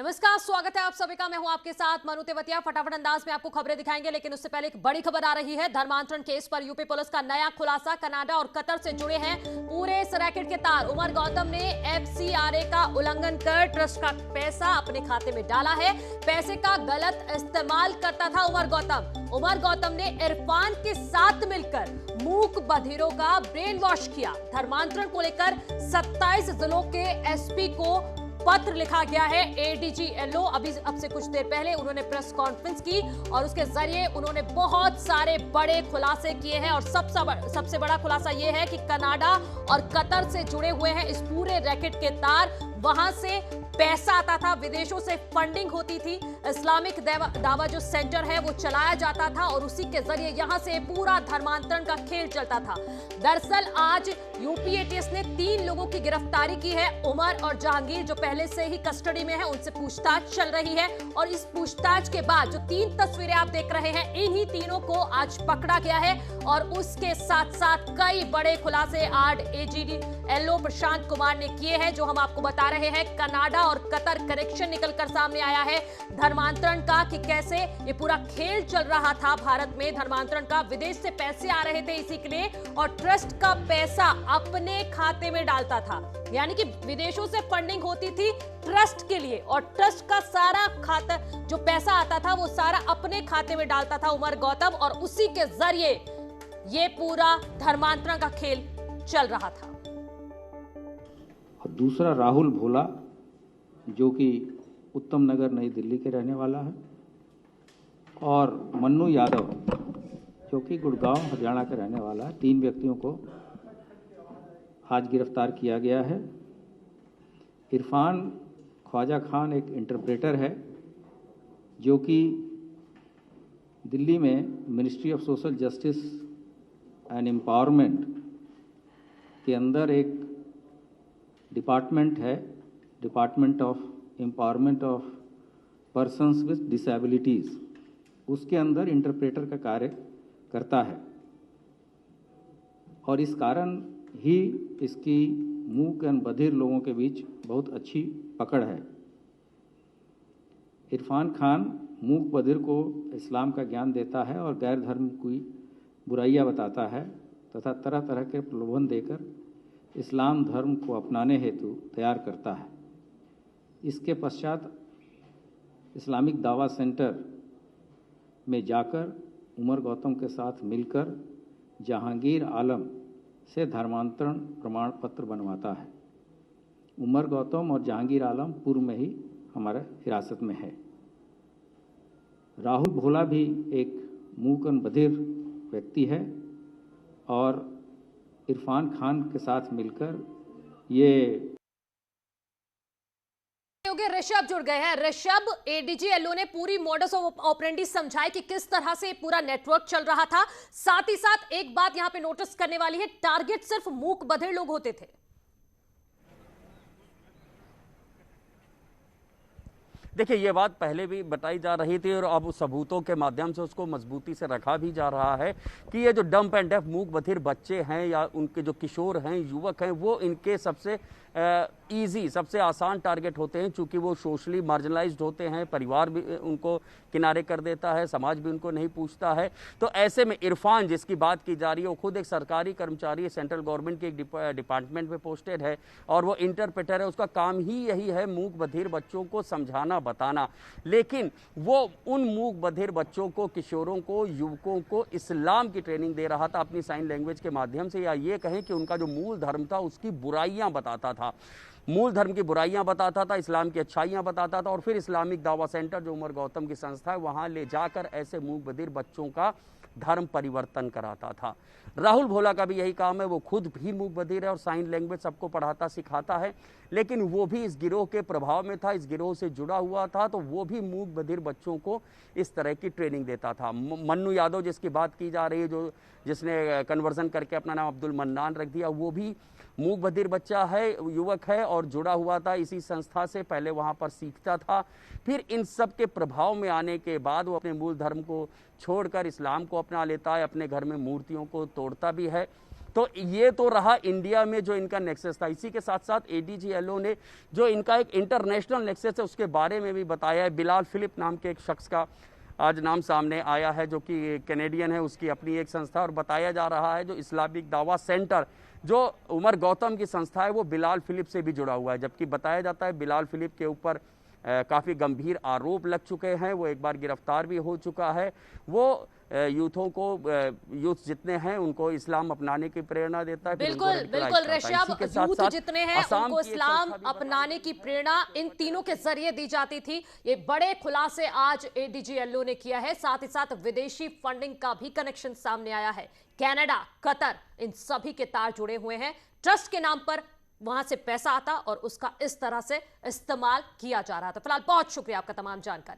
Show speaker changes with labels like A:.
A: नमस्कार, स्वागत है आप सभी का। मैं हूं आपके साथ मनु तेवतिया। फटाफट अंदाज में आपको खबरें दिखाएंगे, लेकिन उससे पहले एक बड़ी खबर आ रही है। धर्मांतरण केस पर यूपी पुलिस का नया खुलासा। कनाडा और कतर से जुड़े हैं पूरे इस रैकेट के तार। उमर गौतम ने FCRA का उल्लंघन कर ट्रस्ट का पैसा अपने खाते में डाला है। पैसे का गलत इस्तेमाल करता था उमर गौतम ने इरफान के साथ मिलकर मूक बधिरों का ब्रेन वॉश किया। धर्मांतरण को लेकर 27 जिलों के SP को पत्र लिखा गया है। ADG LO अब से कुछ देर पहले उन्होंने प्रेस कॉन्फ्रेंस की और उसके जरिए उन्होंने बहुत सारे बड़े खुलासे किए हैं। और सबसे बड़ा खुलासा यह है कि कनाडा और कतर से जुड़े हुए हैं इस पूरे रैकेट के तार। वहां से पैसा आता था, विदेशों से फंडिंग होती थी। इस्लामिक दावा जो सेंटर है वो चलाया जाता था और उसी के जरिए यहां से पूरा धर्मांतरण का खेल चलता था। दरअसल आज यूपी ATS ने 3 लोगों की गिरफ्तारी की है। उमर और जहांगीर जो पहले से ही कस्टडी में है, उनसे पूछताछ चल रही है। और इस पूछताछ के बाद जो 3 तस्वीरें आप देख रहे हैं, इन्हीं तीनों को आज पकड़ा गया है। और उसके साथ साथ कई बड़े खुलासे ADG LO प्रशांत कुमार ने किए हैं, जो हम आपको बता रहे हैं। कनाडा और कतर कनेक्शन निकलकर सामने आया है धर्मांतरण का, कि कैसे ये पूरा खेल चल रहा था भारत में धर्मांतरण का। विदेश से पैसे आ रहे थे इसी के लिए, और ट्रस्ट का पैसा अपने खाते में डालता था। यानी कि विदेशों से फंडिंग होती थी ट्रस्ट के लिए, और ट्रस्ट का सारा खाता जो पैसा आता था वो सारा अपने खाते में डालता था उमर गौतम, और उसी के जरिए ये पूरा धर्मांतरण का खेल चल रहा था।
B: और दूसरा राहुल भोला, जो कि उत्तम नगर नई दिल्ली के रहने वाला है, और मन्नू यादव, जो कि गुड़गांव हरियाणा के रहने वाला है। 3 व्यक्तियों को आज गिरफ्तार किया गया है। इरफान ख्वाजा खान एक इंटरप्रेटर है, जो कि दिल्ली में ministry of social justice and empowerment के अंदर एक डिपार्टमेंट है, department of empowerment of persons with disabilities, उसके अंदर इंटरप्रेटर का कार्य करता है। और इस कारण ही इसकी मूक एवं बधिर लोगों के बीच बहुत अच्छी पकड़ है। इरफान खान मूक बधिर को इस्लाम का ज्ञान देता है और गैर धर्म की बुराइयां बताता है, तथा तरह तरह के प्रलोभन देकर इस्लाम धर्म को अपनाने हेतु तैयार करता है। इसके पश्चात इस्लामिक दावा सेंटर में जाकर उमर गौतम के साथ मिलकर जहांगीर आलम से धर्मांतरण प्रमाण पत्र बनवाता है। उमर गौतम और जहांगीर आलम पूर्व में ही हमारे हिरासत में है। राहुल भोला भी एक मूकन बधिर व्यक्ति है, और इरफान खान के साथ मिलकर ये
A: ऋषभ जुड़ गए हैं। ऋषभ, ADG LO ने पूरी मोडस ऑपरेंडी समझाई कि किस तरह से पूरा नेटवर्क चल रहा था। साथ ही साथ एक बात यहां पे नोटिस करने वाली है, टारगेट सिर्फ मूक बधिर लोग होते थे।
C: देखिए, ये बात पहले भी बताई जा रही थी और अब सबूतों के माध्यम से उसको मजबूती से रखा भी जा रहा है कि ये जो डम्प एंड डेफ मूक बधिर बच्चे हैं या उनके जो किशोर हैं, युवक हैं, वो इनके सबसे ईजी, सबसे आसान टारगेट होते हैं, चूंकि वो सोशली मार्जिनलाइज्ड होते हैं। परिवार भी उनको किनारे कर देता है, समाज भी उनको नहीं पूछता है। तो ऐसे में इरफान, जिसकी बात की जा रही है, वो खुद एक सरकारी कर्मचारी है, सेंट्रल गवर्नमेंट के एक डिपार्टमेंट में पोस्टेड है, और वो इंटरप्रेटर है। उसका काम ही यही है मूक बधिर बच्चों को समझाना, बताना। लेकिन वो उन मूक बधिर बच्चों को, किशोरों को, युवकों को इस्लाम की ट्रेनिंग दे रहा था अपनी साइन लैंग्वेज के माध्यम से, या ये कहें कि उनका जो मूल धर्म था उसकी बुराइयां बताता था। मूल धर्म की बुराइयां बताता था, इस्लाम की अच्छाइयां बताता था, और फिर इस्लामिक दावा सेंटर, जो उमर गौतम की संस्था है, वहां ले जाकर ऐसे मूक बधिर बच्चों का धर्म परिवर्तन कराता था। राहुल भोला का भी यही काम है। वो खुद भी मूक बधिर है और साइन लैंग्वेज सबको पढ़ाता सिखाता है, लेकिन वो भी इस गिरोह के प्रभाव में था, इस गिरोह से जुड़ा हुआ था, तो वो भी मूक बधिर बच्चों को इस तरह की ट्रेनिंग देता था। मन्नू यादव, जिसकी बात की जा रही है, जिसने कन्वर्जन करके अपना नाम अब्दुल मन्नान रख दिया, वो भी मूक बधिर बच्चा है, युवक है, और जुड़ा हुआ था इसी संस्था से। पहले वहां पर सीखता था, फिर इन सब के प्रभाव में आने के बाद वो अपने मूल धर्म को छोड़कर इस्लाम को अपना लेता है, अपने घर में मूर्तियों को तोड़ता भी है। तो ये तो रहा इंडिया में जो इनका नेक्सस था। इसी के साथ साथ एडीजीएलओ ने जो इनका एक इंटरनेशनल नेक्सस है उसके बारे में भी बताया है। बिलाल फिलिप नाम के एक शख्स का आज नाम सामने आया है, जो कि कैनेडियन है, उसकी अपनी एक संस्था, और बताया जा रहा है जो इस्लामिक दावा सेंटर जो उमर गौतम की संस्था है वो बिलाल फिलिप से भी जुड़ा हुआ है। जबकि बताया जाता है बिलाल फिलिप के ऊपर काफ़ी गंभीर आरोप लग चुके हैं, वो एक बार गिरफ्तार भी हो चुका है। वो यूथ जितने हैं उनको इस्लाम अपनाने की प्रेरणा देता है।
A: बिल्कुल बिल्कुल ऋषभ, यूथ जितने हैं उनको इस्लाम अपनाने की प्रेरणा इन तीनों के जरिए दी जाती थी। ये बड़े खुलासे आज एडीजीएलओ ने किया है। साथ ही साथ विदेशी फंडिंग का भी कनेक्शन सामने आया है। कनाडा, कतर, इन सभी के तार जुड़े हुए हैं। ट्रस्ट के नाम पर वहां से पैसा आता और उसका इस तरह से इस्तेमाल किया जा रहा था। फिलहाल बहुत शुक्रिया आपका तमाम जानकारी।